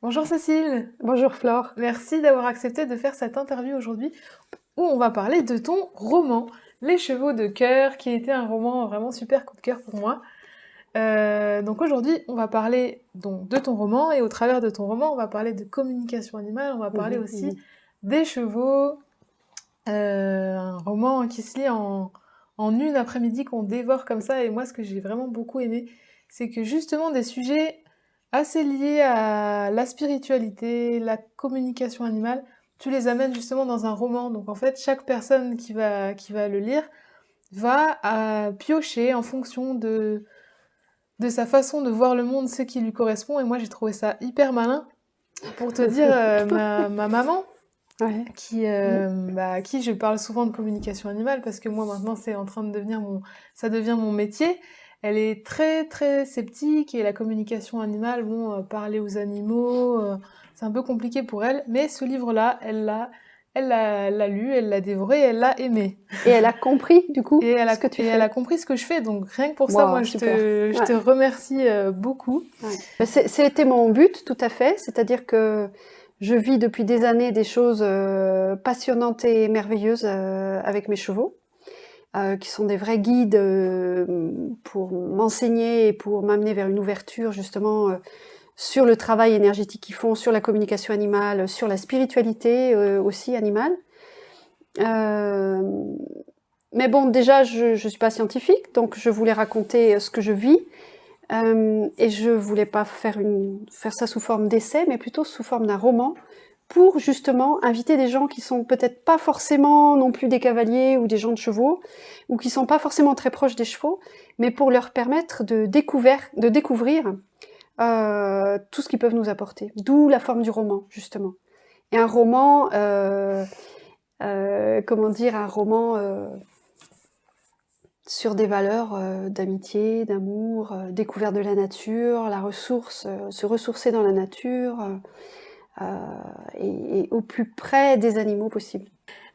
Bonjour Cécile, Bonjour Flore. merci d'avoir accepté de faire cette interview aujourd'hui où on va parler de ton roman, Les Chevaux de cœur, qui a été un roman vraiment super coup de cœur pour moi. Donc aujourd'hui, on va parler donc de ton roman et au travers de ton roman, on va parler de communication animale, on va parler aussi des chevaux, un roman qui se lit en une après-midi qu'on dévore comme ça. Et moi, ce que j'ai vraiment beaucoup aimé, c'est que justement des sujets assez liés à la spiritualité, la communication animale, tu les amènes justement dans un roman. Donc en fait, chaque personne qui va le lire va piocher en fonction de sa façon de voir le monde, ce qui lui correspond. Et moi, j'ai trouvé ça hyper malin. Pour te dire, ma maman, Ouais. à qui je parle souvent de communication animale parce que moi maintenant c'est en train de devenir ça devient mon métier. Elle est très très sceptique et la communication animale, bon, parler aux animaux, c'est un peu compliqué pour elle. Mais ce livre-là, elle l'a lu, elle l'a dévoré, elle l'a aimé. Et elle a compris, du coup, Et elle ce a, que tu et elle a fais. compris ce que je fais. Donc rien que pour ça, moi Wow, super. je Ouais, te remercie beaucoup. ouais. Ben, c'était mon but, tout à fait. C'est-à-dire que je vis depuis des années des choses passionnantes et merveilleuses avec mes chevaux, qui sont des vrais guides pour m'enseigner et pour m'amener vers une ouverture, justement, sur le travail énergétique qu'ils font, sur la communication animale, sur la spiritualité aussi animale. Euh, Mais bon, déjà, je suis pas scientifique, donc je voulais raconter ce que je vis, et je voulais pas faire ça sous forme d'essai, mais plutôt sous forme d'un roman, pour justement inviter des gens qui sont peut-être pas forcément non plus des cavaliers ou des gens de chevaux, ou qui sont pas forcément très proches des chevaux, mais pour leur permettre de découvrir tout ce qu'ils peuvent nous apporter. D'où la forme du roman, justement. Et un roman, comment dire, un roman sur des valeurs d'amitié, d'amour, découverte de la nature, la ressource, se ressourcer dans la nature, et au plus près des animaux possible.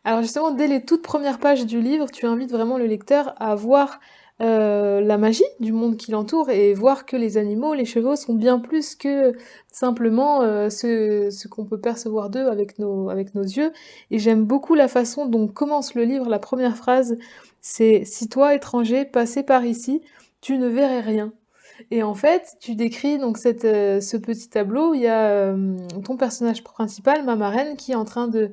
Alors justement, dès les toutes premières pages du livre, tu invites vraiment le lecteur à voir la magie du monde qui l'entoure et voir que les animaux, les chevaux sont bien plus que simplement ce qu'on peut percevoir d'eux avec nos yeux. Et j'aime beaucoup la façon dont commence le livre. La première phrase, c'est « Si toi, étranger, passais par ici, tu ne verrais rien ». Et en fait, tu décris donc ce petit tableau où il y a ton personnage principal, ma marraine, qui est en train de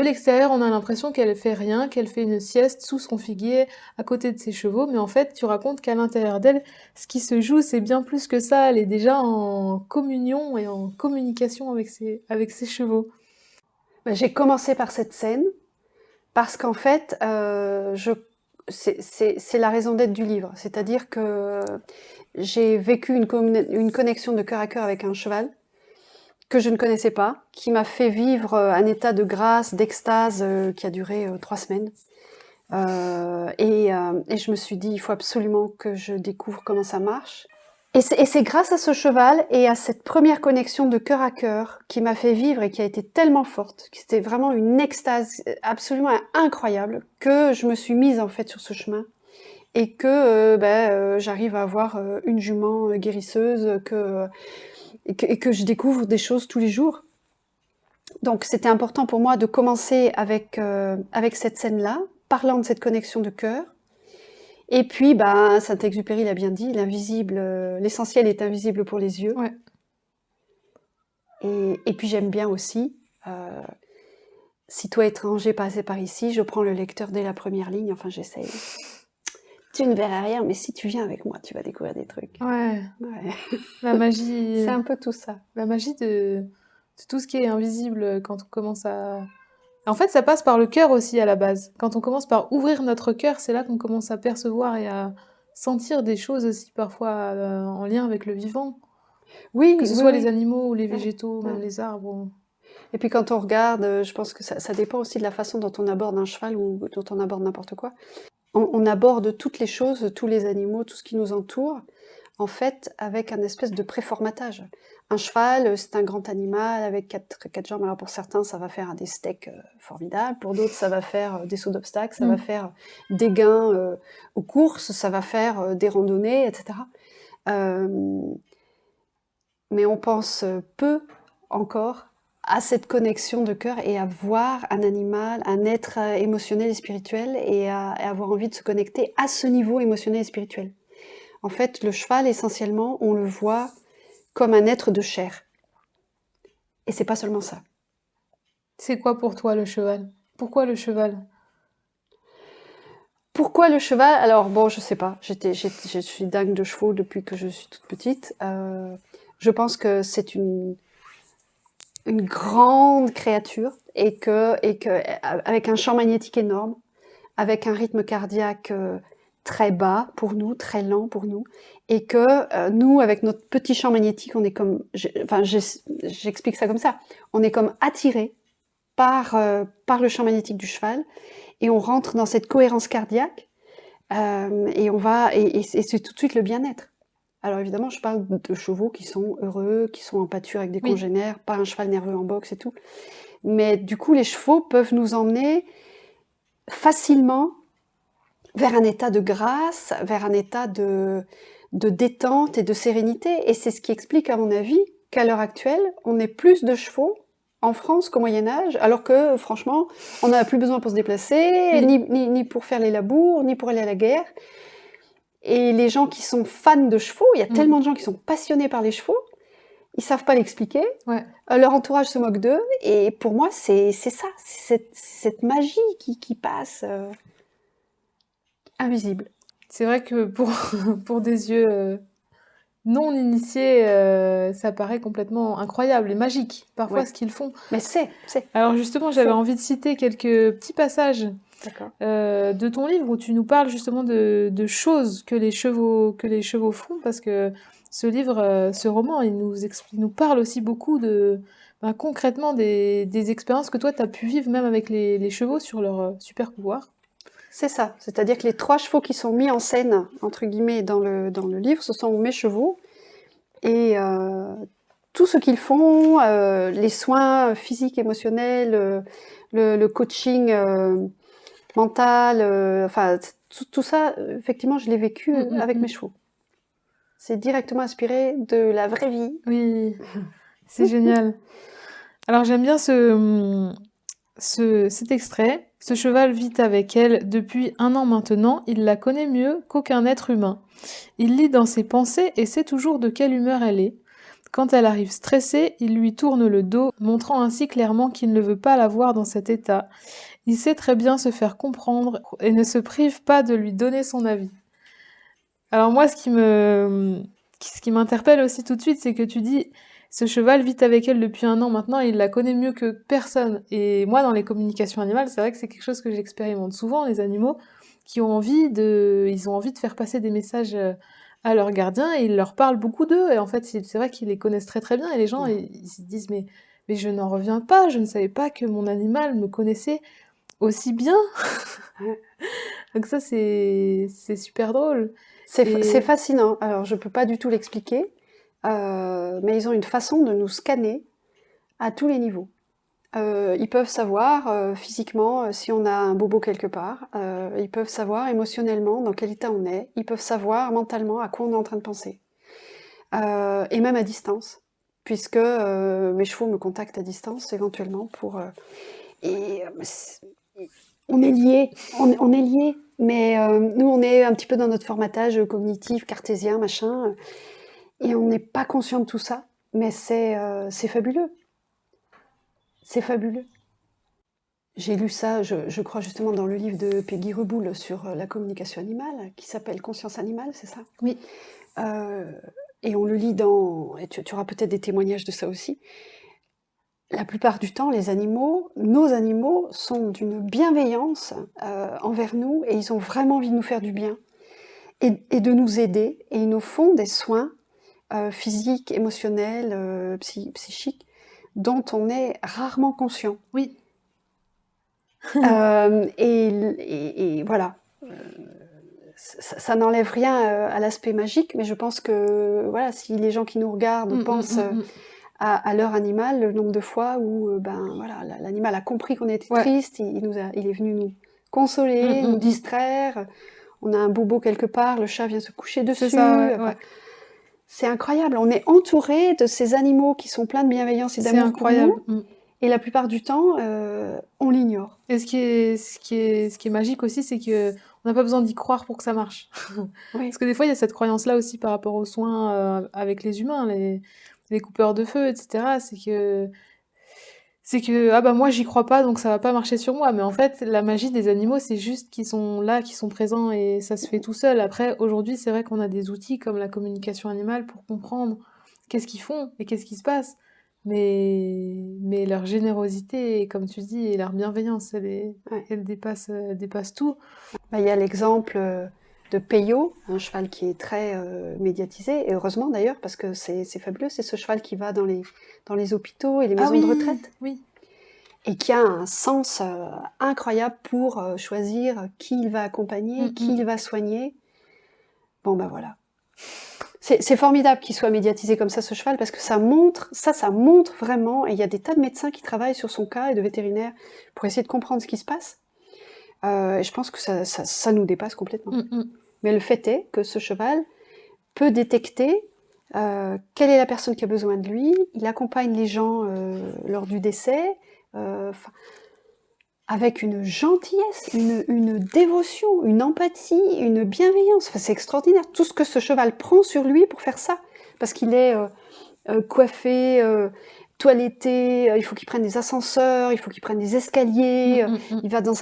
l'extérieur, on a l'impression qu'elle fait rien, qu'elle fait une sieste sous son figuier à côté de ses chevaux, mais en fait, tu racontes qu'à l'intérieur d'elle, ce qui se joue, c'est bien plus que ça. Elle est déjà en communion et en communication avec ses chevaux. Ben, j'ai commencé par cette scène parce qu'en fait, c'est la raison d'être du livre. C'est-à-dire que j'ai vécu une connexion de cœur à cœur avec un cheval que je ne connaissais pas, qui m'a fait vivre un état de grâce, d'extase qui a duré 3 semaines. Et je me suis dit, il faut absolument que je découvre comment ça marche. Et c'est grâce à ce cheval et à cette première connexion de cœur à cœur qui m'a fait vivre et qui a été tellement forte, qui c'était vraiment une extase absolument incroyable, que je me suis mise en fait sur ce chemin et que j'arrive à avoir une jument guérisseuse, et que je découvre des choses tous les jours. Donc c'était important pour moi de commencer avec cette scène-là, parlant de cette connexion de cœur. Et puis, Saint-Exupéry l'a bien dit, l'invisible, l'essentiel est invisible pour les yeux. Ouais. Et puis j'aime bien aussi, euh, si toi étranger passais par ici, je prends le lecteur dès la première ligne, enfin j'essaye. Tu ne verras rien, mais si tu viens avec moi, tu vas découvrir des trucs. Ouais. Ouais. La magie, C'est un peu tout ça. la magie de tout ce qui est invisible quand on commence à... En fait, ça passe par le cœur aussi à la base. Quand on commence par ouvrir notre cœur, c'est là qu'on commence à percevoir et à sentir des choses aussi parfois en lien avec le vivant. Que Oui, ce oui, soit les oui. animaux ou les Ouais, végétaux, même ouais. les arbres. Et puis quand on regarde, je pense que ça dépend aussi de la façon dont on aborde un cheval ou dont on aborde n'importe quoi. On aborde toutes les choses, tous les animaux, tout ce qui nous entoure, en fait, avec un espèce de préformatage. Un cheval, c'est un grand animal avec quatre jambes. Alors pour certains, ça va faire des steaks formidables. Pour d'autres, ça va faire des sauts d'obstacles, ça va Mm. faire des gains aux courses, ça va faire des randonnées, etc. Euh, mais on pense peu encore à cette connexion de cœur et à voir un animal, un être émotionnel et spirituel et à avoir envie de se connecter à ce niveau émotionnel et spirituel. En fait, le cheval, essentiellement, on le voit comme un être de chair. Et c'est pas seulement ça. C'est quoi pour toi le cheval? Pourquoi le cheval? Pourquoi le cheval? Alors bon, je sais pas. Je suis dingue de chevaux depuis que je suis toute petite. Je pense que c'est une grande créature et que avec un champ magnétique énorme, avec un rythme cardiaque très bas pour nous, très lent pour nous, et que nous, avec notre petit champ magnétique, on est comme, j'explique ça comme ça, on est comme attiré par le champ magnétique du cheval, et on rentre dans cette cohérence cardiaque, et c'est tout de suite le bien-être. Alors évidemment, je parle de chevaux qui sont heureux, qui sont en pâture avec des Oui, congénères, pas un cheval nerveux en boxe et tout. Mais du coup, les chevaux peuvent nous emmener facilement vers un état de grâce, vers un état de détente et de sérénité. Et c'est ce qui explique, à mon avis, qu'à l'heure actuelle, on ait plus de chevaux en France qu'au Moyen-Âge, alors que, franchement, on n'a plus besoin pour se déplacer, oui. ni pour faire les labours, ni pour aller à la guerre. Et les gens qui sont fans de chevaux, il y a Mm. tellement de gens qui sont passionnés par les chevaux, ils savent pas l'expliquer, Ouais. leur entourage se moque d'eux, et pour moi, c'est ça, c'est cette magie qui passe invisible. C'est vrai que pour, pour des yeux non initiés, ça paraît complètement incroyable et magique, parfois, Ouais. ce qu'ils font. Mais Alors justement, j'avais envie de citer quelques petits passages d'accord. de ton livre où tu nous parles justement de choses que les chevaux font, parce que ce livre, ce roman, il nous parle aussi beaucoup ben, concrètement des expériences que toi, tu as pu vivre même avec les chevaux sur leur super pouvoir. C'est ça, c'est-à-dire que les 3 chevaux qui sont mis en scène, entre guillemets, dans le livre, ce sont mes chevaux, et tout ce qu'ils font, les soins physiques, émotionnels, le coaching mental, enfin, tout ça, effectivement, je l'ai vécu Mm, mm, avec mes mm. chevaux. C'est directement inspiré de la vraie vie. Oui, c'est génial. Alors j'aime bien cet extrait. Ce cheval vit avec elle depuis 1 an maintenant. Il la connaît mieux qu'aucun être humain. Il lit dans ses pensées et sait toujours de quelle humeur elle est. Quand elle arrive stressée, il lui tourne le dos, montrant ainsi clairement qu'il ne veut pas la voir dans cet état. Il sait très bien se faire comprendre et ne se prive pas de lui donner son avis. Alors moi, ce qui m'interpelle aussi tout de suite, c'est que tu dis, ce cheval vit avec elle depuis 1 an maintenant et il la connaît mieux que personne. Et moi, dans les communications animales, c'est vrai que c'est quelque chose que j'expérimente souvent, les animaux qui ont ils ont envie de faire passer des messages à leurs gardiens et ils leur parlent beaucoup d'eux. Et en fait, c'est vrai qu'ils les connaissent très très bien et les gens, ils se disent, mais je n'en reviens pas, je ne savais pas que mon animal me connaissait aussi bien. Donc ça, c'est super drôle. C'est Et fascinant. Alors, je peux pas du tout l'expliquer, mais ils ont une façon de nous scanner à tous les niveaux. Ils peuvent savoir physiquement si on a un bobo quelque part. Ils peuvent savoir émotionnellement dans quel état on est. Ils peuvent savoir mentalement à quoi on est en train de penser. Et même à distance, puisque mes chevaux me contactent à distance éventuellement pour. Et on est liés, on est liés. Mais nous, on est un petit peu dans notre formatage cognitif, cartésien, machin, et on n'est pas conscient de tout ça. Mais c'est fabuleux. C'est fabuleux. J'ai lu ça, je crois justement dans le livre de Peggy Reboul sur la communication animale, qui s'appelle Conscience animale, c'est ça? oui, Euh, et on le lit dans... Et tu auras peut-être des témoignages de ça aussi. La plupart du temps, les animaux, nos animaux, sont d'une bienveillance envers nous, et ils ont vraiment envie de nous faire du bien, et de nous aider, et ils nous font des soins physiques, émotionnels, psychiques, dont on est rarement conscient. oui. Et voilà. Ça n'enlève rien à l'aspect magique, mais je pense que voilà, si les gens qui nous regardent pensent Mm. à leur animal, le nombre de fois où ben voilà, l'animal a compris qu'on était Ouais. triste, il est venu nous consoler, nous distraire. On a un bobo quelque part, le chat vient se coucher dessus. C'est ça, ouais, Enfin, ouais. C'est incroyable. On est entouré de ces animaux qui sont pleins de bienveillance et C'est d'amour pour nous, incroyable. et la plupart du temps, on l'ignore. Et ce qui est magique aussi, c'est que on n'a pas besoin d'y croire pour que ça marche. Oui, Parce que des fois, il y a cette croyance-là aussi par rapport aux soins avec les humains, les coupeurs de feu, etc. C'est que, ah bah moi j'y crois pas, donc ça va pas marcher sur moi. Mais en fait, la magie des animaux, c'est juste qu'ils sont là, qu'ils sont présents et ça se fait tout seul. Après, aujourd'hui, c'est vrai qu'on a des outils comme la communication animale pour comprendre qu'est-ce qu'ils font et qu'est-ce qui se passe. Mais leur générosité, comme tu dis, et leur bienveillance, ouais. elle dépasse tout. Bah, il y a l'exemple de Peyo, un cheval qui est très médiatisé, et heureusement d'ailleurs, parce que c'est fabuleux, c'est ce cheval qui va dans les hôpitaux et les Ah maisons de oui, retraite, oui. et qui a un sens incroyable pour choisir qui il va accompagner, qui il va soigner. Bon ben voilà. C'est formidable qu'il soit médiatisé comme ça, ce cheval, parce que ça montre vraiment, et il y a des tas de médecins qui travaillent sur son cas et de vétérinaires pour essayer de comprendre ce qui se passe. Et je pense que ça nous dépasse complètement. Mais le fait est que ce cheval peut détecter quelle est la personne qui a besoin de lui, il accompagne les gens lors du décès, avec une gentillesse, une dévotion, une empathie, une bienveillance. Enfin, c'est extraordinaire, tout ce que ce cheval prend sur lui pour faire ça. Parce qu'il est coiffé, toiletté, il faut qu'il prenne des ascenseurs, il faut qu'il prenne des escaliers, il va dans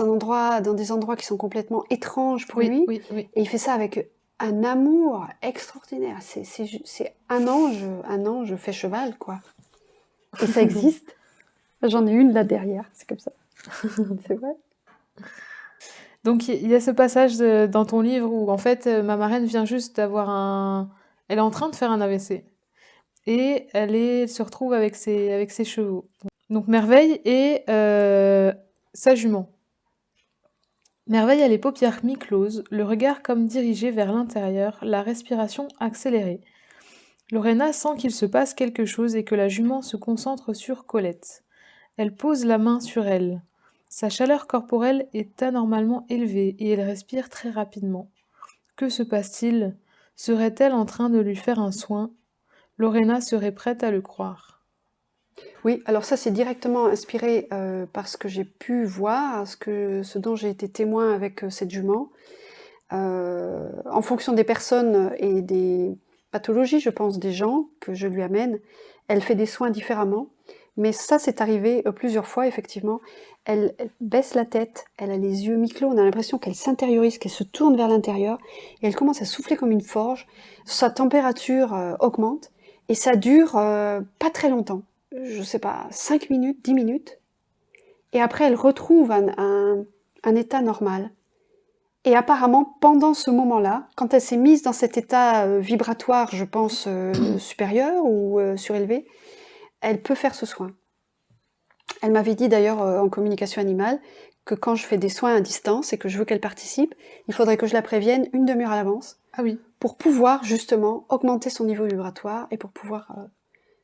des endroits qui sont complètement étranges pour lui, Oui, oui. et il fait ça avec un amour extraordinaire. C'est un ange fait cheval, quoi. Et ça existe. J'en ai une là derrière, c'est comme ça. C'est vrai. Donc il y a ce passage dans ton livre où en fait ma marraine vient juste d'avoir un... Elle est en train de faire un AVC. Et elle se retrouve avec ses chevaux. Donc Merveille et sa jument. Merveille a les paupières mi-closes, le regard comme dirigé vers l'intérieur, la respiration accélérée. Lorena sent qu'il se passe quelque chose et que la jument se concentre sur Colette. Elle pose la main sur elle. Sa chaleur corporelle est anormalement élevée et elle respire très rapidement. Que se passe-t-il? Serait-elle en train de lui faire un soin? Lorena serait prête à le croire. Oui, alors ça c'est directement inspiré par ce que j'ai pu voir, ce dont j'ai été témoin avec cette jument. En fonction des personnes et des pathologies, je pense, des gens que je lui amène, elle fait des soins différemment. Mais ça, c'est arrivé plusieurs fois, effectivement. Elle baisse la tête, elle a les yeux mi-clos, on a l'impression qu'elle s'intériorise, qu'elle se tourne vers l'intérieur, et elle commence à souffler comme une forge. Sa température augmente, et ça dure pas très longtemps. Je sais pas, 5 minutes, 10 minutes. Et après, elle retrouve un état normal. Et apparemment, pendant ce moment-là, quand elle s'est mise dans cet état vibratoire, je pense, supérieur ou surélevé, elle peut faire ce soin. Elle m'avait dit d'ailleurs en communication animale que quand je fais des soins à distance et que je veux qu'elle participe, il faudrait que je la prévienne une demi-heure à l'avance Ah oui. pour pouvoir justement augmenter son niveau vibratoire et pour pouvoir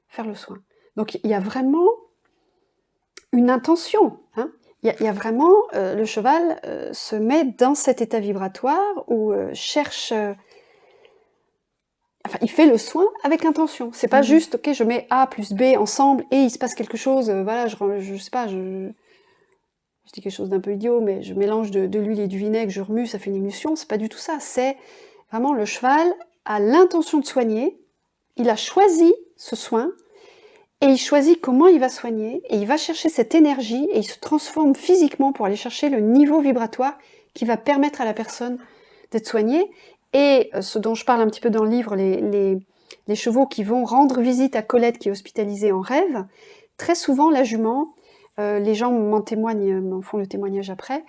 faire le soin. Donc il y a vraiment une intention, hein. Il y a vraiment, le cheval se met dans cet état vibratoire où cherche... Enfin, il fait le soin avec intention. C'est pas juste, ok, je mets A plus B ensemble et il se passe quelque chose, voilà, je sais pas, je dis quelque chose d'un peu idiot, mais je mélange de l'huile et du vinaigre, je remue, ça fait une émulsion. C'est pas du tout ça. C'est vraiment le cheval a l'intention de soigner, il a choisi ce soin, et il choisit comment il va soigner, et il va chercher cette énergie, et il se transforme physiquement pour aller chercher le niveau vibratoire qui va permettre à la personne d'être soignée. Et ce dont je parle un petit peu dans le livre, les chevaux qui vont rendre visite à Colette qui est hospitalisée en rêve, très souvent la jument, les gens m'en font le témoignage après,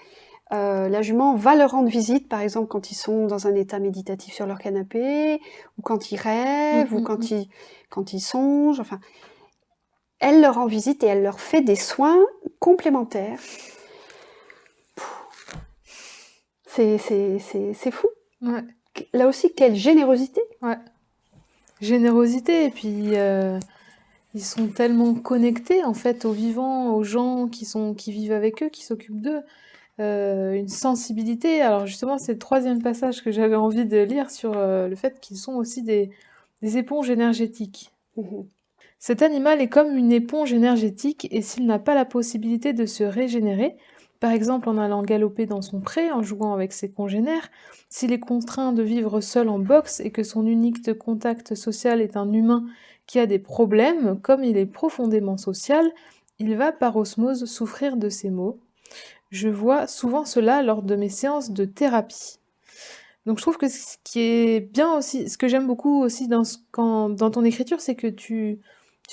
la jument va leur rendre visite, par exemple quand ils sont dans un état méditatif sur leur canapé, ou quand ils rêvent, ou quand ils songent, enfin... Elle leur rend visite et elle leur fait des soins complémentaires. C'est fou. Ouais. Là aussi, quelle générosité. Ouais. Générosité, et puis ils sont tellement connectés en fait aux vivants, aux gens qui vivent avec eux, qui s'occupent d'eux. Une sensibilité. Alors justement, c'est le troisième passage que j'avais envie de lire sur le fait qu'ils sont aussi des des éponges énergétiques. Mhm. Cet animal est comme une éponge énergétique et s'il n'a pas la possibilité de se régénérer, par exemple en allant galoper dans son pré, en jouant avec ses congénères, s'il est contraint de vivre seul en boxe et que son unique contact social est un humain qui a des problèmes, comme il est profondément social, il va par osmose souffrir de ces maux. Je vois souvent cela lors de mes séances de thérapie. Donc je trouve que ce qui est bien aussi, ce que j'aime beaucoup aussi dans ton écriture, c'est que tu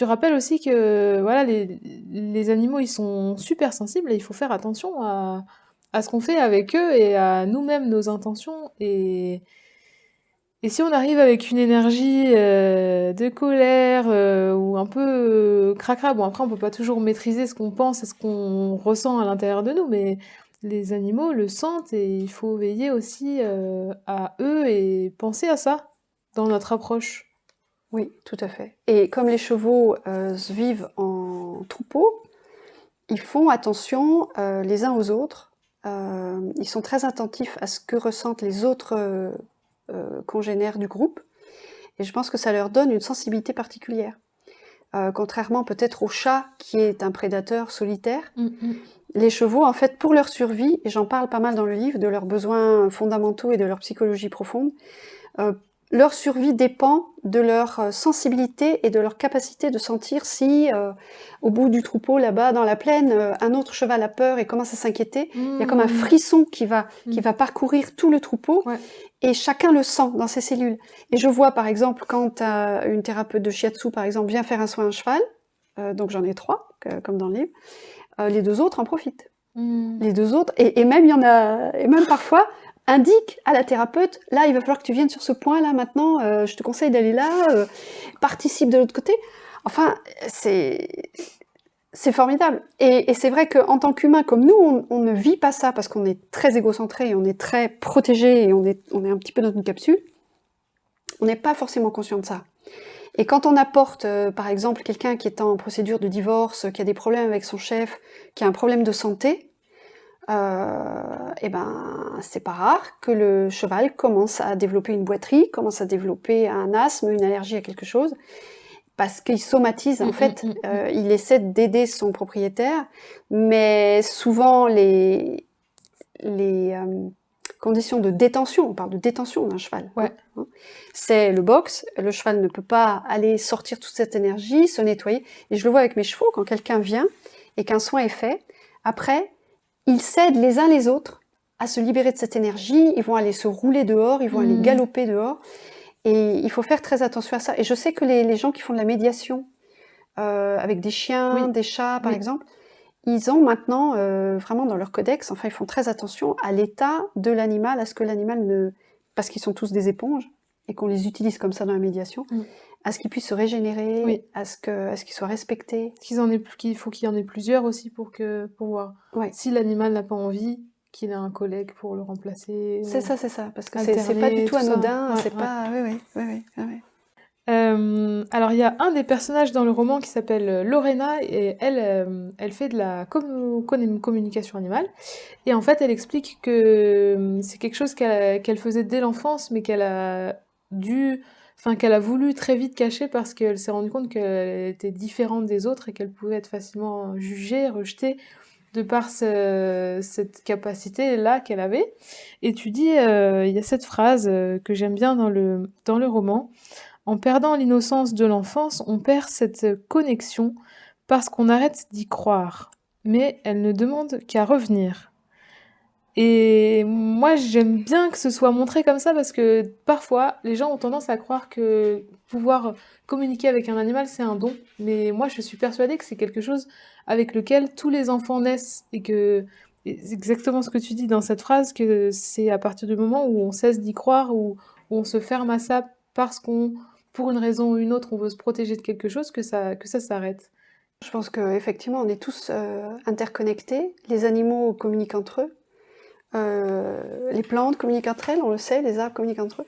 rappelles aussi que voilà, les animaux, ils sont super sensibles et il faut faire attention à ce qu'on fait avec eux et à nous-mêmes, nos intentions. Et si on arrive avec une énergie de colère ou un peu cracra, bon après on peut pas toujours maîtriser ce qu'on pense et ce qu'on ressent à l'intérieur de nous, mais les animaux le sentent et il faut veiller aussi à eux et penser à ça dans notre approche. Oui, tout à fait. Et comme les chevaux vivent en troupeau, ils font attention les uns aux autres. Ils sont très attentifs à ce que ressentent les autres congénères du groupe. Et je pense que ça leur donne une sensibilité particulière. Contrairement peut-être au chat qui est un prédateur solitaire. Les chevaux, en fait, pour leur survie, et j'en parle pas mal dans le livre, de leurs besoins fondamentaux et de leur psychologie profonde, leur survie dépend de leur sensibilité et de leur capacité de sentir si, au bout du troupeau, là-bas, dans la plaine, un autre cheval a peur et commence à s'inquiéter. Il y a comme un frisson qui va parcourir tout le troupeau, Ouais. et chacun le sent dans ses cellules. Et je vois, par exemple, quand une thérapeute de shiatsu, par exemple, vient faire un soin à un cheval, donc j'en ai 3, comme dans le livre, les 2 autres en profitent. Les 2 autres, et même il y en a, et même parfois, indique à la thérapeute, là, il va falloir que tu viennes sur ce point-là maintenant, je te conseille d'aller là, participe de l'autre côté. Enfin, c'est formidable. Et c'est vrai qu'en tant qu'humain, comme nous, on ne vit pas ça parce qu'on est très égocentré, on est très protégé et on est un petit peu dans une capsule. On n'est pas forcément conscient de ça. Et quand on apporte, par exemple, quelqu'un qui est en procédure de divorce, qui a des problèmes avec son chef, qui a un problème de santé, et ben, c'est pas rare que le cheval commence à développer une boiterie, commence à développer un asthme, une allergie à quelque chose, parce qu'il somatise, en fait, il essaie d'aider son propriétaire, mais souvent les conditions de détention, on parle de détention d'un cheval, Ouais. hein, c'est le box, le cheval ne peut pas aller sortir toute cette énergie, se nettoyer, et je le vois avec mes chevaux, quand quelqu'un vient et qu'un soin est fait, après, ils s'aident les uns les autres à se libérer de cette énergie, ils vont aller se rouler dehors, ils vont aller galoper dehors, et il faut faire très attention à ça. Et je sais que les gens qui font de la médiation, avec des chiens, des chats par exemple, ils ont maintenant vraiment dans leur codex, enfin ils font très attention à l'état de l'animal, à ce que l'animal ne... Parce qu'ils sont tous des éponges, et qu'on les utilise comme ça dans la médiation, à ce qu'ils puissent se régénérer, à ce qu'ils soient respectés. Qu'il faut qu'il y en ait plusieurs aussi pour voir. Ouais. Si l'animal n'a pas envie, qu'il ait un collègue pour le remplacer. C'est ça, parce que c'est pas du tout anodin, c'est pas... Oui. Alors il y a un des personnages dans le roman qui s'appelle Lorena et elle fait de la communication animale et en fait elle explique que c'est quelque chose qu'elle faisait dès l'enfance mais qu'elle a voulu très vite cacher parce qu'elle s'est rendue compte qu'elle était différente des autres et qu'elle pouvait être facilement jugée, rejetée de par cette capacité-là qu'elle avait. Et tu dis, il y a cette phrase que j'aime bien dans le roman. En perdant l'innocence de l'enfance, on perd cette connexion parce qu'on arrête d'y croire. Mais elle ne demande qu'à revenir. Et moi, j'aime bien que ce soit montré comme ça parce que parfois, les gens ont tendance à croire que pouvoir communiquer avec un animal, c'est un don. Mais moi, je suis persuadée que c'est quelque chose avec lequel tous les enfants naissent et c'est exactement ce que tu dis dans cette phrase, que c'est à partir du moment où on cesse d'y croire, où on se ferme à ça parce qu'on, pour une raison ou une autre, on veut se protéger de quelque chose, que ça s'arrête. Je pense qu'effectivement, on est tous interconnectés. Les animaux communiquent entre eux. Les plantes communiquent entre elles, on le sait, les arbres communiquent entre eux.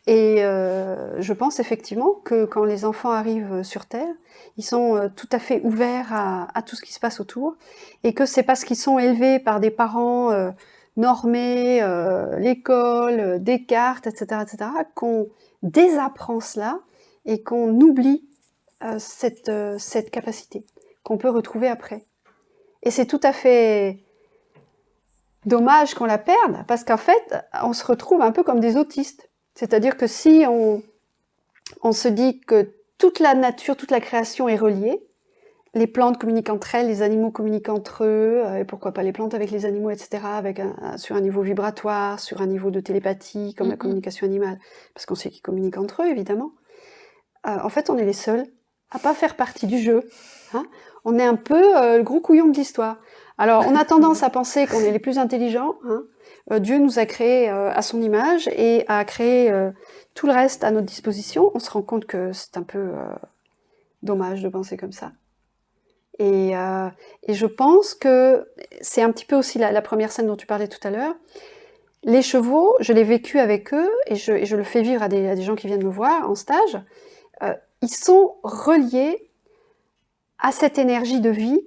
Et je pense effectivement que quand les enfants arrivent sur Terre, ils sont tout à fait ouverts à tout ce qui se passe autour, et que c'est parce qu'ils sont élevés par des parents normés, l'école, Descartes, etc., qu'on désapprend cela, et qu'on oublie cette capacité qu'on peut retrouver après. Et c'est tout à fait dommage qu'on la perde, parce qu'en fait, on se retrouve un peu comme des autistes. C'est-à-dire que si on se dit que toute la nature, toute la création est reliée, les plantes communiquent entre elles, les animaux communiquent entre eux, et pourquoi pas les plantes avec les animaux, etc., sur un niveau vibratoire, sur un niveau de télépathie, comme la communication animale, parce qu'on sait qu'ils communiquent entre eux, évidemment. En fait, on est les seuls à pas faire partie du jeu. Hein. On est un peu le gros couillon de l'histoire. Alors, on a tendance à penser qu'on est les plus intelligents. Hein. Dieu nous a créés à son image et a créé tout le reste à notre disposition. On se rend compte que c'est un peu dommage de penser comme ça. Et je pense que c'est un petit peu aussi la première scène dont tu parlais tout à l'heure. Les chevaux, je l'ai vécu avec eux et je le fais vivre à des gens qui viennent me voir en stage. Ils sont reliés à cette énergie de vie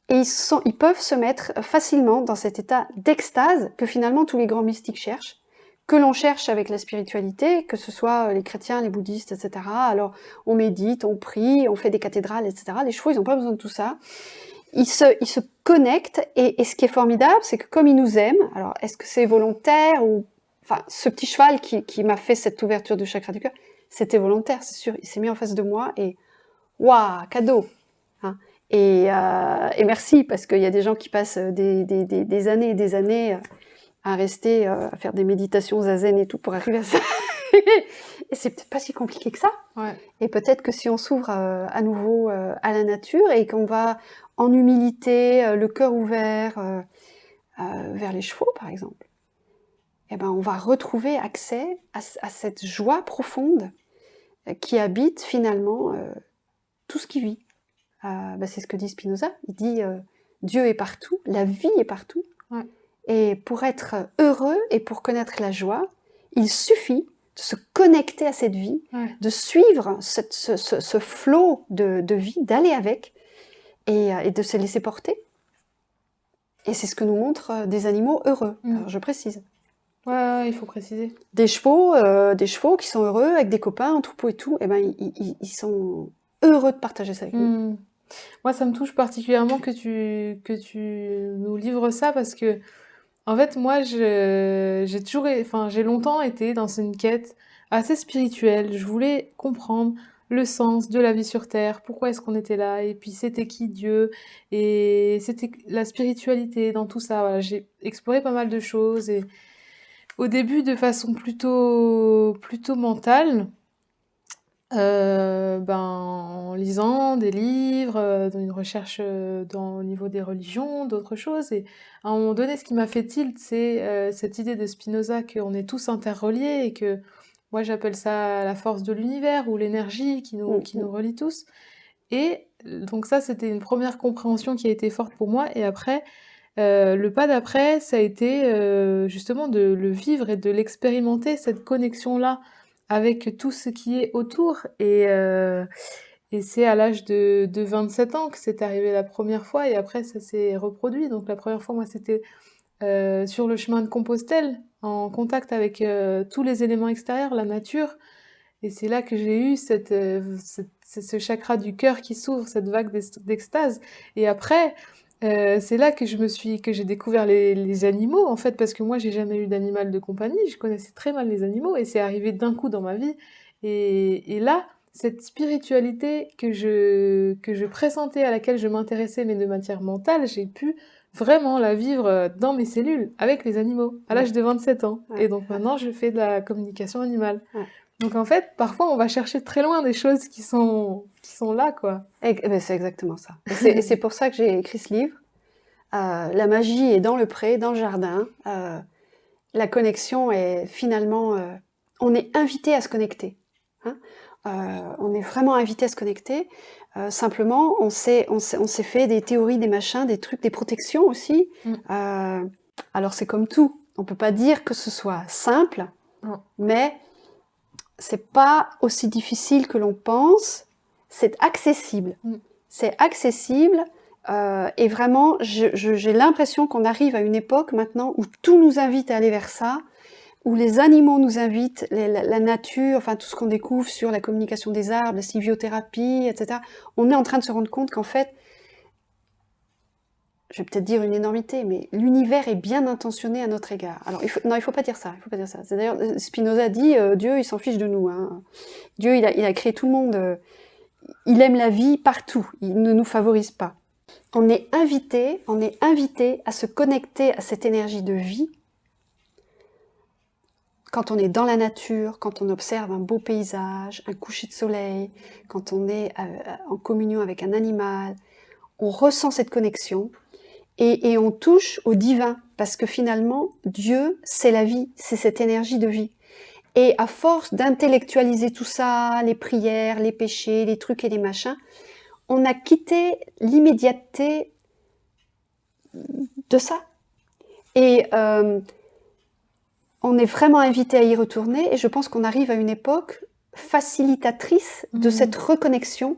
et ils peuvent se mettre facilement dans cet état d'extase que finalement tous les grands mystiques cherchent, que l'on cherche avec la spiritualité, que ce soit les chrétiens, les bouddhistes, etc. Alors on médite, on prie, on fait des cathédrales, etc. Les chevaux, ils n'ont pas besoin de tout ça. Ils se connectent et ce qui est formidable, c'est que comme ils nous aiment, alors est-ce que c'est volontaire ou... Enfin, ce petit cheval qui m'a fait cette ouverture du chakra du cœur, c'était volontaire, c'est sûr. Il s'est mis en face de moi et waouh, cadeau. Hein. Et merci, parce qu'il y a des gens qui passent des années et des années à rester, à faire des méditations zazen et tout pour arriver à ça. Et c'est peut-être pas si compliqué que ça. Ouais. Et peut-être que si on s'ouvre à nouveau à la nature et qu'on va en humilité, le cœur ouvert vers les chevaux, par exemple, eh ben, on va retrouver accès à cette joie profonde qui habite finalement tout ce qui vit. C'est ce que dit Spinoza. Il dit Dieu est partout, la vie est partout. Ouais. Et pour être heureux et pour connaître la joie, il suffit de se connecter à cette vie, de suivre ce flot de vie, d'aller avec et de se laisser porter. Et c'est ce que nous montrent des animaux heureux. Alors je précise. Ouais, il faut préciser. Des chevaux qui sont heureux avec des copains en troupeau et tout, eh ben ils sont heureux de partager ça avec nous. Moi, ça me touche particulièrement que tu nous livres ça parce que, en fait, moi, j'ai longtemps été dans une quête assez spirituelle. Je voulais comprendre le sens de la vie sur Terre, pourquoi est-ce qu'on était là, et puis c'était qui Dieu, et c'était la spiritualité dans tout ça. Voilà, j'ai exploré pas mal de choses et au début de façon plutôt mentale. En lisant des livres, dans une recherche au niveau des religions, d'autres choses. Et à un moment donné, ce qui m'a fait tilt, c'est cette idée de Spinoza qu'on est tous interreliés et que moi j'appelle ça la force de l'univers ou l'énergie qui nous relie tous. Et donc ça, c'était une première compréhension qui a été forte pour moi. Et après, le pas d'après, ça a été justement de le vivre et de l'expérimenter, cette connexion-là avec tout ce qui est autour. Et c'est à l'âge de 27 ans que c'est arrivé la première fois et après ça s'est reproduit. Donc la première fois, moi, c'était sur le chemin de Compostelle, en contact avec tous les éléments extérieurs, la nature. Et c'est là que j'ai eu ce chakra du cœur qui s'ouvre, cette vague d'extase. Et après, c'est là que j'ai découvert les animaux, en fait, parce que moi, j'ai jamais eu d'animal de compagnie, je connaissais très mal les animaux, et c'est arrivé d'un coup dans ma vie. Et là, cette spiritualité que je pressentais, à laquelle je m'intéressais, mais de matière mentale, j'ai pu vraiment la vivre dans mes cellules, avec les animaux, à l'âge de 27 ans. Ouais. Et donc maintenant, je fais de la communication animale. Ouais. Donc en fait, parfois, on va chercher très loin des choses qui sont là, quoi. C'est exactement ça. Et c'est pour ça que j'ai écrit ce livre. La magie est dans le pré, dans le jardin. La connexion est finalement... on est invité à se connecter. Hein. On est vraiment invité à se connecter. Simplement, on s'est fait des théories, des machins, des trucs, des protections aussi. Alors c'est comme tout. On peut pas dire que ce soit simple, mais c'est pas aussi difficile que l'on pense. C'est accessible. C'est accessible. Et vraiment, j'ai l'impression qu'on arrive à une époque maintenant où tout nous invite à aller vers ça, où les animaux nous invitent, la nature, enfin tout ce qu'on découvre sur la communication des arbres, la sylviothérapie, etc., on est en train de se rendre compte qu'en fait, je vais peut-être dire une énormité, mais l'univers est bien intentionné à notre égard. Alors, non, il faut pas dire ça, il faut pas dire ça. C'est d'ailleurs, Spinoza dit, Dieu, il s'en fiche de nous. Hein. Dieu, il a créé tout le monde, il aime la vie partout, il ne nous favorise pas. On est invité à se connecter à cette énergie de vie quand on est dans la nature, quand on observe un beau paysage, un coucher de soleil, quand on est en communion avec un animal, on ressent cette connexion et on touche au divin, parce que finalement, Dieu, c'est la vie, c'est cette énergie de vie. Et à force d'intellectualiser tout ça, les prières, les péchés, les trucs et les machins, on a quitté l'immédiateté de ça. Et on est vraiment invité à y retourner, et je pense qu'on arrive à une époque facilitatrice de cette reconnexion.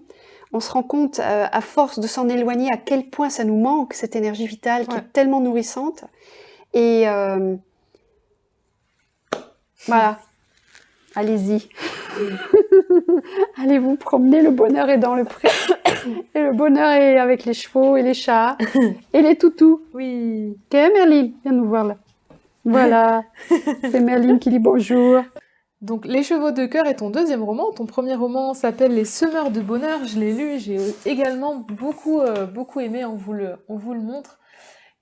On se rend compte, à force de s'en éloigner, à quel point ça nous manque, cette énergie vitale qui est tellement nourrissante. Et voilà, allez-y. Allez vous promener, le bonheur est dans le pré. Et le bonheur est avec les chevaux et les chats et les toutous. Oui. Ok, Merline, viens nous voir là. Voilà, c'est Merline qui dit bonjour. Donc, Les Chevaux de cœur est ton deuxième roman. Ton premier roman s'appelle Les Semeurs de bonheur. Je l'ai lu, j'ai également beaucoup aimé. On vous le montre.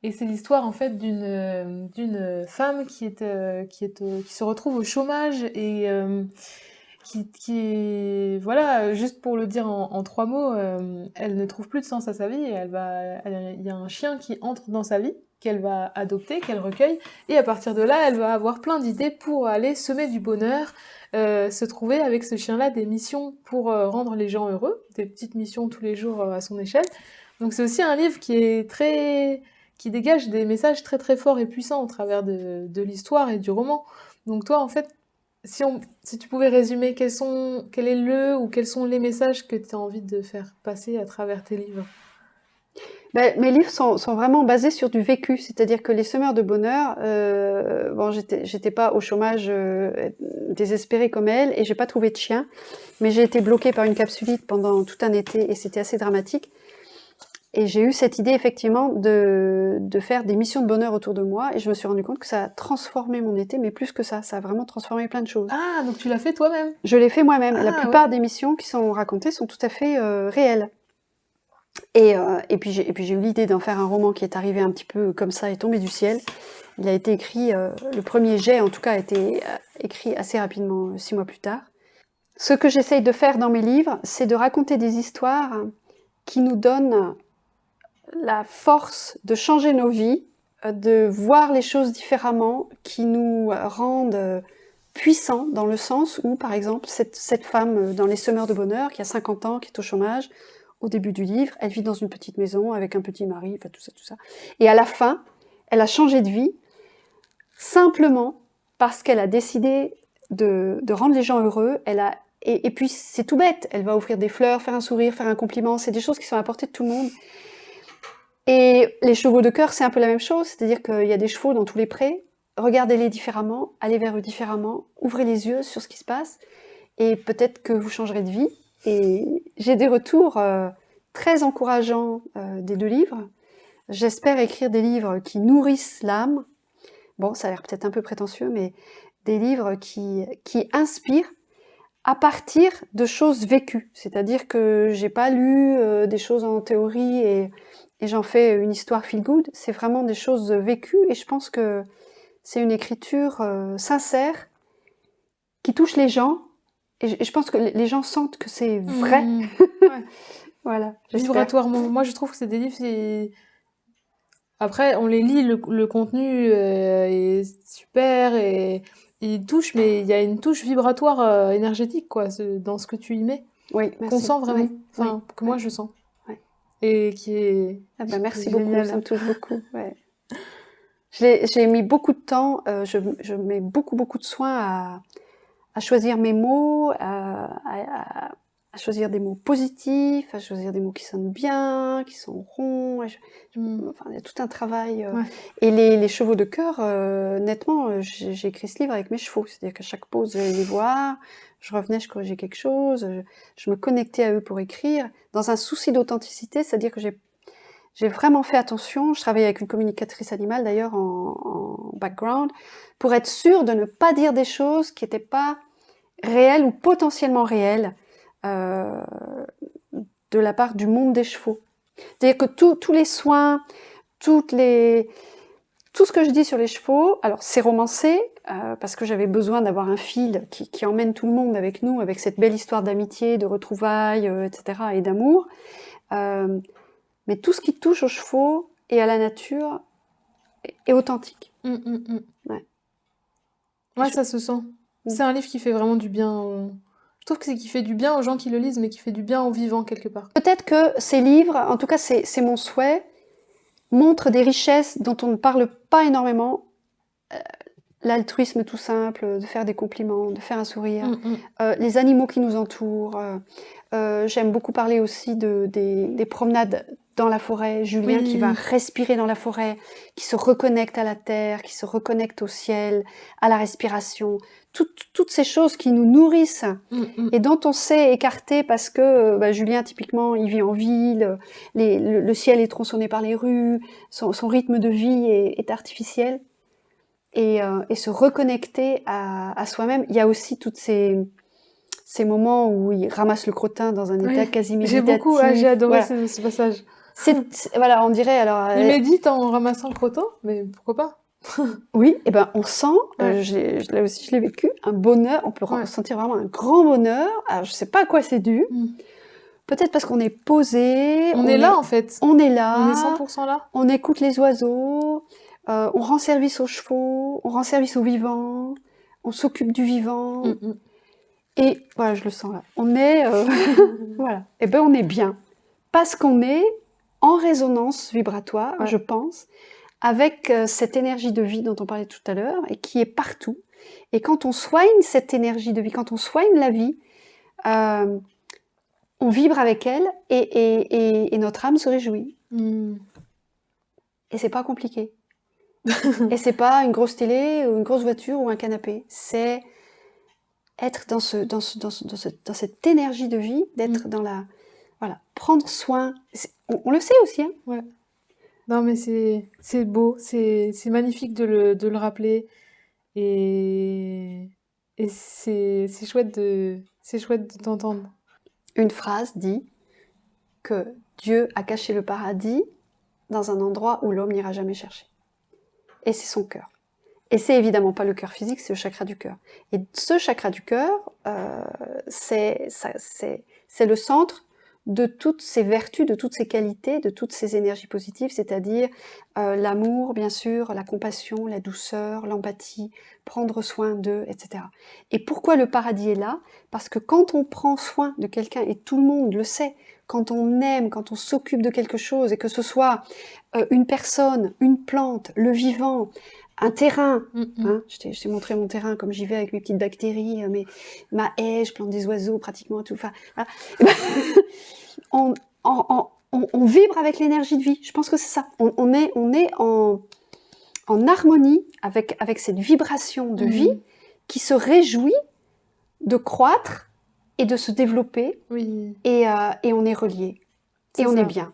Et c'est l'histoire en fait d'une femme qui se retrouve au chômage et qui voilà, juste pour le dire en trois mots, elle ne trouve plus de sens à sa vie et il y a un chien qui entre dans sa vie qu'elle va adopter, qu'elle recueille, et à partir de là, elle va avoir plein d'idées pour aller semer du bonheur, se trouver avec ce chien-là des missions pour rendre les gens heureux, des petites missions tous les jours à son échelle. Donc c'est aussi un livre qui dégage des messages très très forts et puissants au travers de l'histoire et du roman. Donc toi, en fait, si tu pouvais résumer quels sont les messages que tu as envie de faire passer à travers tes livres? Ben, mes livres sont vraiment basés sur du vécu, c'est-à-dire que Les Semeurs de bonheur, bon, j'étais pas au chômage désespérée comme elle, et j'ai pas trouvé de chien, mais j'ai été bloquée par une capsulite pendant tout un été, et c'était assez dramatique. Et j'ai eu cette idée effectivement de faire des missions de bonheur autour de moi, et je me suis rendu compte que ça a transformé mon été, mais plus que ça a vraiment transformé plein de choses. Ah, donc tu l'as fait toi-même? Je l'ai fait moi-même. La Ah, plupart ouais. des missions qui sont racontées sont tout à fait réelles. Et puis j'ai eu l'idée d'en faire un roman qui est arrivé un petit peu comme ça, est tombé du ciel. Il a été écrit, le premier jet en tout cas a été écrit assez rapidement, 6 mois plus tard. Ce que j'essaye de faire dans mes livres, c'est de raconter des histoires qui nous donnent la force de changer nos vies, de voir les choses différemment, qui nous rendent puissants dans le sens où, par exemple, cette femme dans Les Semeurs de bonheur, qui a 50 ans, qui est au chômage, au début du livre, elle vit dans une petite maison avec un petit mari, enfin tout ça. Et à la fin, elle a changé de vie, simplement parce qu'elle a décidé de rendre les gens heureux. Et puis c'est tout bête, elle va offrir des fleurs, faire un sourire, faire un compliment, c'est des choses qui sont à la portée de tout le monde. Et les chevaux de cœur, c'est un peu la même chose, c'est-à-dire qu'il y a des chevaux dans tous les prés, regardez-les différemment, allez vers eux différemment, ouvrez les yeux sur ce qui se passe, et peut-être que vous changerez de vie. Et j'ai des retours très encourageants des deux livres. J'espère écrire des livres qui nourrissent l'âme. Bon, ça a l'air peut-être un peu prétentieux, mais des livres qui inspirent à partir de choses vécues. C'est-à-dire que j'ai pas lu des choses en théorie et j'en fais une histoire feel good. C'est vraiment des choses vécues, et je pense que c'est une écriture sincère qui touche les gens. Et je pense que les gens sentent que c'est vrai. Ouais. Voilà, j'espère. Vibratoirement. Moi, je trouve que c'est des livres. Après, on les lit, le contenu est super et il touche, mais il y a une touche vibratoire énergétique, quoi, dans ce que tu y mets, Oui, qu'on merci. sent vraiment, Oui, enfin, oui, que moi je sens. ouais. Et qui est Ah bah, merci génial. beaucoup, ça me touche beaucoup. Ouais. J'ai mis beaucoup de temps, je mets beaucoup de soin à choisir mes mots, à choisir des mots positifs, à choisir des mots qui sonnent bien, qui sont ronds. Enfin, il y a tout un travail. Ouais. Et les chevaux de cœur, nettement, j'ai écrit ce livre avec mes chevaux. C'est-à-dire qu'à chaque pause, j'allais les voir, je revenais, je corrigeais quelque chose, je me connectais à eux pour écrire, dans un souci d'authenticité, c'est-à-dire que j'ai vraiment fait attention. Je travaillais avec une communicatrice animale, d'ailleurs, en background, pour être sûre de ne pas dire des choses qui n'étaient pas réelles ou potentiellement réelles de la part du monde des chevaux. C'est-à-dire que tous les soins, tout ce que je dis sur les chevaux, alors c'est romancé, parce que j'avais besoin d'avoir un fil qui emmène tout le monde avec nous, avec cette belle histoire d'amitié, de retrouvailles, etc., et d'amour. Mais tout ce qui touche aux chevaux et à la nature est authentique. Ouais. Ouais, ça se sent. C'est un livre qui fait vraiment du bien. Je trouve que c'est qui fait du bien aux gens qui le lisent, mais qui fait du bien aux vivants quelque part. Peut-être que ces livres, en tout cas c'est mon souhait, montrent des richesses dont on ne parle pas énormément. L'altruisme tout simple, de faire des compliments, de faire un sourire, les animaux qui nous entourent. J'aime beaucoup parler aussi des promenades dans la forêt. Julien qui va respirer dans la forêt, qui se reconnecte à la terre, qui se reconnecte au ciel, à la respiration. Toutes ces choses qui nous nourrissent et dont on s'est écarté parce que Julien, typiquement, il vit en ville, le ciel est tronçonné par les rues, son rythme de vie est artificiel. Et se reconnecter à soi-même. Il y a aussi toutes ces moments où il ramasse le crottin dans un état quasi méditatif. J'ai adoré ce passage. Voilà, on dirait alors... Il médite en ramassant le crottin, mais pourquoi pas? Oui, et ben on sent, là aussi je l'ai vécu, un bonheur, on peut ressentir vraiment un grand bonheur. Alors je sais pas à quoi c'est dû. Peut-être parce qu'on est posé. On est là en fait. On est là. On est 100% là. On écoute les oiseaux. On rend service aux chevaux, on rend service aux vivants, on s'occupe du vivant. Et voilà, je le sens là. On est, voilà. Et ben on est bien parce qu'on est en résonance vibratoire, je pense, avec cette énergie de vie dont on parlait tout à l'heure et qui est partout. Et quand on soigne cette énergie de vie, quand on soigne la vie, on vibre avec elle et notre âme se réjouit. Et c'est pas compliqué. Et c'est pas une grosse télé ou une grosse voiture ou un canapé. C'est être dans cette énergie de vie, d'être dans la... Voilà, prendre soin. On le sait aussi, hein. Ouais. Non, mais c'est beau, c'est magnifique de le rappeler. Et c'est chouette de t'entendre. Une phrase dit que Dieu a caché le paradis dans un endroit où l'homme n'ira jamais chercher. Et c'est son cœur. Et c'est évidemment pas le cœur physique, c'est le chakra du cœur. Et ce chakra du cœur, c'est le centre de toutes ces vertus, de toutes ces qualités, de toutes ces énergies positives, c'est-à-dire l'amour, bien sûr, la compassion, la douceur, l'empathie, prendre soin d'eux, etc. Et pourquoi le paradis est là? Parce que quand on prend soin de quelqu'un, et tout le monde le sait, quand on aime, quand on s'occupe de quelque chose, et que ce soit une personne, une plante, le vivant, un terrain, hein, je t'ai montré mon terrain comme j'y vais avec mes petites bactéries, ma haie, je plante des oiseaux pratiquement tout. Enfin, voilà. On vibre avec l'énergie de vie. Je pense que c'est ça. On est en harmonie avec cette vibration de vie qui se réjouit de croître et de se développer. Oui. Et on est reliés. Et on est bien.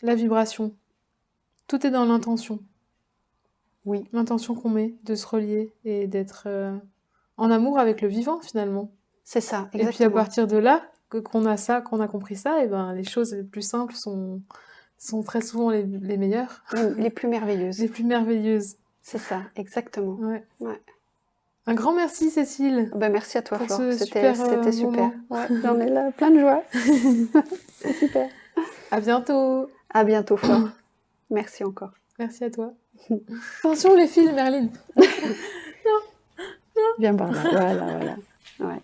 La vibration. Tout est dans l'intention. Oui. L'intention qu'on met de se relier et d'être en amour avec le vivant finalement. C'est ça, exactement. Et puis à partir de là, qu'on a compris ça, et ben les choses les plus simples sont très souvent les meilleures. Les plus merveilleuses. Les plus merveilleuses. C'est ça, exactement. Ouais. Ouais. Un grand merci Cécile. Ben, merci à toi pour Flore, c'était super. Ouais, j'en ai là plein de joie. C'est super. À bientôt. À bientôt Flore. Merci encore. Merci à toi. Attention les fils, Merline. Viens par là, voilà. Ouais.